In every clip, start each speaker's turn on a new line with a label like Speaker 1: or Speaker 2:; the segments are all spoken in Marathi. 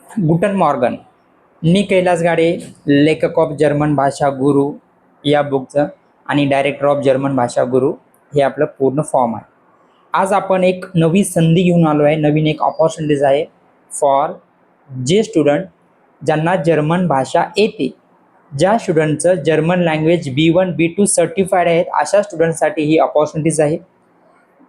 Speaker 1: गुटन मॉर्गन, मी कैलास गाडे, लेखक ऑफ जर्मन भाषा गुरु या बुकचं आणि डायरेक्टर ऑफ जर्मन भाषा गुरु हे आपलं पूर्ण फॉर्म आहे. आज आपण एक नवी संधी घेऊन आलो आहे, नवीन एक ऑपॉर्च्युनिटीज आहे फॉर जे स्टुडंट ज्यांना जर्मन भाषा येते, ज्या स्टुडंटचं German language B1 B2 certified आहेत अशा स्टुडंटसाठी ही ऑपॉर्च्युनिटीज आहे.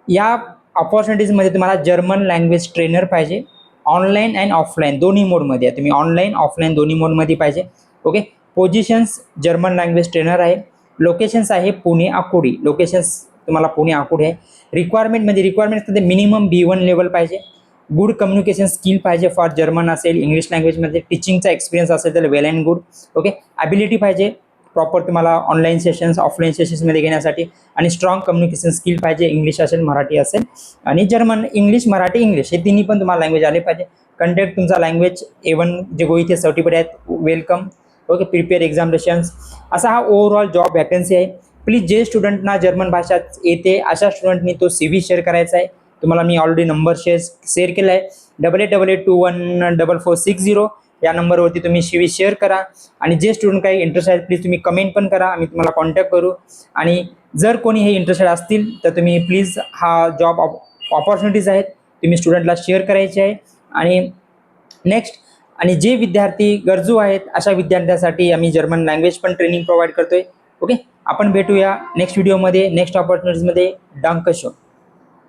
Speaker 1: या ऑपॉर्च्युनिटीजमध्ये तुम्हाला जर्मन लँग्वेज ट्रेनर पाहिजे, ऑनलाईन अँड ऑफलाईन दोन्ही मोडमध्ये आहे. तुम्ही ऑनलाईन ऑफलाईन दोन्ही मोडमध्ये पाहिजे. Okay. Positions German language trainer आहे. लोकेशन्स आहे पुणे आकुर्डी, लोकेशन्स तुम्हाला पुणे आकुर्डी आहे. रिक्वायरमेंटमध्ये मिनिमम B1 लेवल पाहिजे. गुड कम्युनिकेशन स्किल पाहिजे फॉर जर्मन असेल, इंग्लिश लँग्वेजमध्ये टीचिंगचा एक्सपिरियन्स असेल तर वेल अँड गुड. ओके. ॲबिलिटी पाहिजे प्रॉपर तुम्हाला ऑनलाईन सेशन्स ऑफलाईन सेशन्समध्ये घेण्यासाठी, आणि स्ट्रॉंग कम्युनिकेशन स्किल पाहिजे, इंग्लिश असेल मराठी असेल, आणि जर्मन इंग्लिश मराठी इंग्लिश हे तिन्ही पण तुम्हाला लँग्वेज आले पाहिजे. कंटेंट तुमचा लँग्वेज A1 जे गोईथे सर्टिफाईड आहेत वेलकम. ओके. प्रिपेअर एक्झामिनेशन्स असा हा ओव्हरऑल जॉब वॅकन्सी आहे. प्लीज जे स्टुडंटना जर्मन भाषा येते अशा स्टुडंटनी तो CV शेअर करायचा आहे. तुम्हाला मी ऑलरेडी नंबर शेअर केला आहे. 8888214460 या नंबरवरती तुम्ही CV शेअर करा. आणि जे स्टुडंट काही इंटरेस्ट आहेत प्लीज तुम्ही कमेंट पण करा, आम्ही तुम्हाला कॉन्टॅक्ट करू. आणि जर कोणी हे इंटरेस्टेड असतील तर तुम्ही प्लीज हा जॉब ऑपॉर्च्युनिटीज आहेत तुम्ही स्टुडंटला शेअर करायचे आहे. आणि नेक्स्ट, आणि जे विद्यार्थी गरजू आहेत अशा विद्यार्थ्यांसाठी आम्ही जर्मन लँग्वेज पण ट्रेनिंग प्रोव्हाइड करतोय. ओके. आपण भेटूया नेक्स्ट व्हिडिओमध्ये, नेक्स्ट ऑपॉर्च्युनिटीजमध्ये. डांक शो.